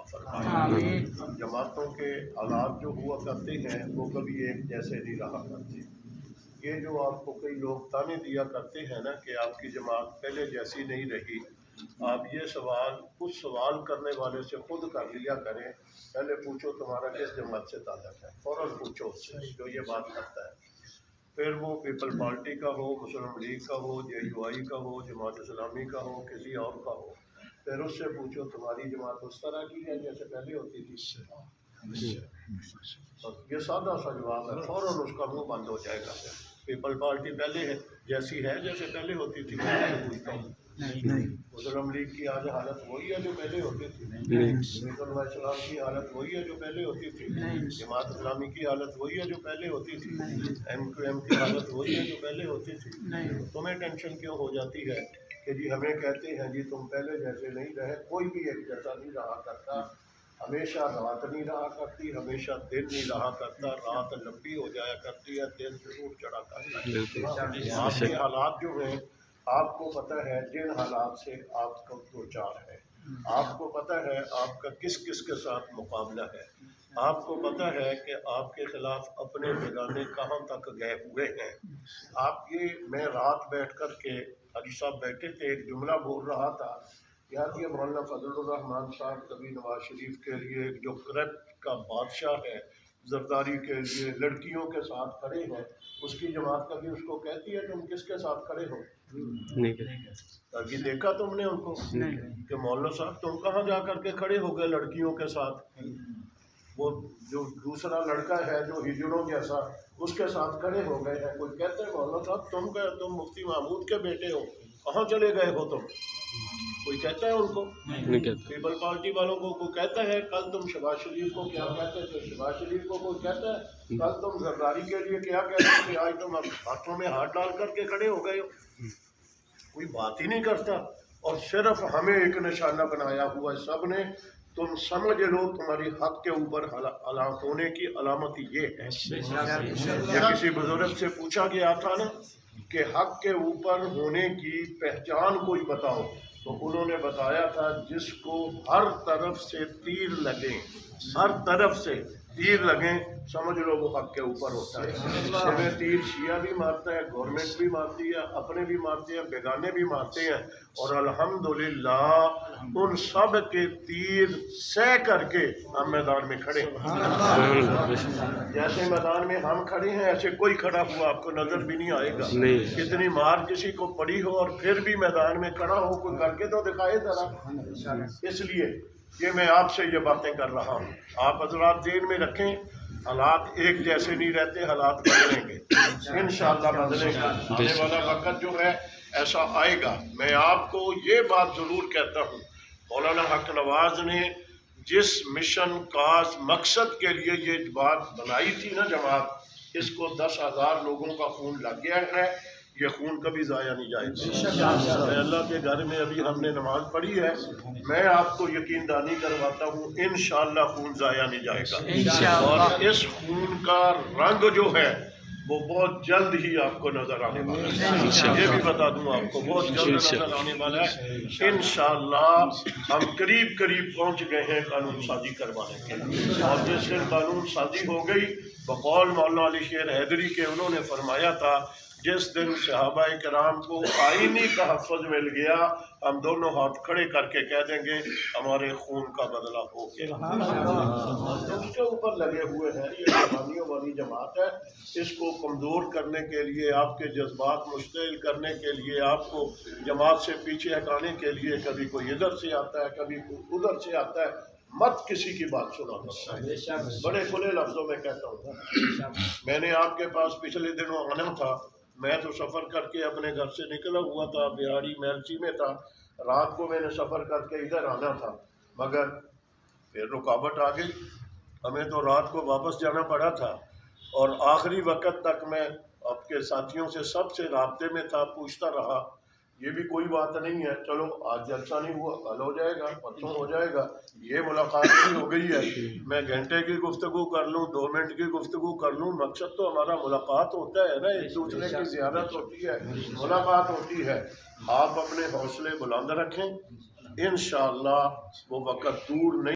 फरमाए। आमीन। जमातों के हालात जो हुआ करते हैं वो कभी एक जैसे नहीं रहा करते। ये जो आपको कई लोग ताने दिया करते हैं ना कि आपकी जमात पहले जैसी नहीं रही, आप ये सवाल उस सवाल करने वाले से खुद कर लिया करें। पहले पूछो तुम्हारा किस जमात से ताल्लुक है, फौरन पूछो उससे जो ये बात करता है। फिर वो पीपल पार्टी का हो, मुस्लिम लीग का हो, JUI का हो, जमात इस्लामी का हो, किसी और का हो, फिर उससे पूछो तुम्हारी जमात उस तरह की है जैसे पहले होती थी। तो ये सादा सा जवाब है, फौरन उसका मुंह बंद हो जाएगा। पीपल पार्टी पहले है जैसी है जैसे पहले होती थी, मैं पूछता हूँ मुस्लिम लीग की आज हालत वही है जो पहले होती थी, इस्लाम की हालत वही है जो पहले होती थी, जमात इस्लामी की हालत वही है जो पहले होती थी, MQM की हालत वही है जो पहले होती थी। तुम्हें टेंशन क्यों हो जाती है कि जी हमें कहते हैं जी तुम पहले जैसे नहीं रहे। कोई भी एक जैसा नहीं रहा करता, हमेशा रात नहीं रहा करती, हमेशा दिन नहीं रहा करता। रात लंबी हो जाया करती है, दिन जरूर चढ़ा करता है। आपके हालात जो हैं आपको पता है, जिन हालात से आपका दो चार है, आपको पता है आपका किस किस के साथ मुकाबला है, आपको पता है कि आपके खिलाफ अपने बेगाने कहाँ तक गए हुए हैं। आप ये, मैं रात बैठ कर के हाजी साहब बैठे थे, एक जुमला बोल रहा था यार, ये मौलाना फजलुर रहमान साहब कभी नवाज शरीफ के लिए जो करप्ट का बादशाह है, जरदारी के लिए लड़कियों के साथ खड़े हैं, उसकी जमात कभी उसको कहती है तुम किसके साथ खड़े हो? नहीं। कभी देखा तुमने उनको कि मौलाना साहब तुम कहाँ जा करके खड़े हो गए लड़कियों के साथ? वो जो दूसरा लड़का है जो हिजड़ों जैसा, उसके साथ खड़े हो गए हैं। कोई कहते हैं मौलाना साहब तुम मुफ्ती महमूद के बेटे हो, कहाँ चले गए हो तुम? कोई कहता है उनको? नहीं कहता। पीपल पार्टी वालों को कोई कहता है कल तुम शहबाज शरीफ को क्या कहते थे? शहबाज शरीफ को कोई कहता है कल तुम जरदारी के लिए क्या कहते थे? आज तुम हाथों में हाथ डाल करके खड़े हो गए हो। कोई बात ही नहीं करता और सिर्फ हमें एक निशाना बनाया हुआ है सब ने। तुम समझ लो तुम्हारी हक के ऊपर हलाक होने की अलामत ये है। या किसी बुजुर्ग से पूछा गया था ना कि हक के ऊपर होने की पहचान कोई बताओ, तो उन्होंने बताया था जिसको हर तरफ से तीर लगे, हर तरफ से तीर लगे, समझ लो वो हक के ऊपर होता है। हमें तीर शिया भी मारता है, गवर्नमेंट भी मारती है, अपने भी मारते हैं, बेगाने भी मारते हैं, और अल्हम्दुलिल्लाह उन सब के तीर सह करके हम मैदान में खड़े हैं। जैसे मैदान में हम खड़े हैं ऐसे कोई खड़ा हुआ आपको नजर भी नहीं आएगा। इतनी मार किसी को पड़ी हो और फिर भी मैदान में खड़ा हो, कोई करके तो दिखाए जरा। इसलिए ये मैं आपसे ये बातें कर रहा हूँ, आप हज़रात ज़हन में रखें, हालात एक जैसे नहीं रहते, हालात बदलेंगे इंशाअल्लाह, बदलेंगे। आने वाला वक्त जो है ऐसा आएगा। मैं आपको ये बात ज़रूर कहता हूँ, मौलाना हक नवाज ने जिस मिशन काज मकसद के लिए ये बात बनाई थी ना जमात, इसको 10,000 लोगों का खून लग गया है, ये खून कभी ज़ाया नहीं जाएगा। अल्लाह के घर में अभी हमने नमाज पढ़ी है, मैं आपको यकीन दहानी करवाता हूँ इंशाअल्लाह खून ज़ाया नहीं जाएगा। और इस खून का रंग जो है वो बहुत जल्द ही आपको नजर आने वाला है। ये भी बता दूं आपको, बहुत जल्द नजर आने वाला है इंशाअल्लाह। हम करीब करीब पहुंच गए हैं कानून साजी करवाने के लिए, और जिस दिन कानून साजी हो गई, बकौल मौलाना अली शेर हैदरी के, उन्होंने फरमाया था जिस दिन सहाबाए किराम को आईनी तहफ़्फ़ुज़ मिल गया, हम दोनों हाथ खड़े करके कह देंगे हमारे खून का बदला हो गया। उसके ऊपर लगे हुए हैं, ये जवानियों वाली जमात है, इसको कमज़ोर करने के लिए, आपके जज्बात मुश्तिल करने के लिए, आपको जमात से पीछे हटाने के लिए कभी कोई इधर से आता है, कभी उधर से आता है। मत किसी की बात सुना करो, बड़े खुले लफ्ज़ों में कहता हूँ। मैंने आपके पास पिछले दिनों आना था, मैं तो सफ़र करके अपने घर से निकला हुआ था, बिहारी महलसी में था, रात को मैंने सफ़र करके इधर आना था, मगर फिर रुकावट आ गई, हमें तो रात को वापस जाना पड़ा था। और आखिरी वक्त तक मैं आपके साथियों से सबसे राब्ते में था, पूछता रहा, ये भी कोई बात नहीं है, चलो आज जलसा नहीं हुआ, कल हो जाएगा, परसों हो जाएगा, ये मुलाकात भी हो गई है, मैं घंटे की गुफ्तगू कर लूँ, 2 मिनट की गुफ्तगू कर लूँ, मकसद तो हमारा मुलाकात होता है ना, एक दूसरे की ज़ियारत होती है, मुलाकात होती है। आप अपने हौसले बुलंद रखें, इंशाअल्लाह वो वक़्त दूर नहीं।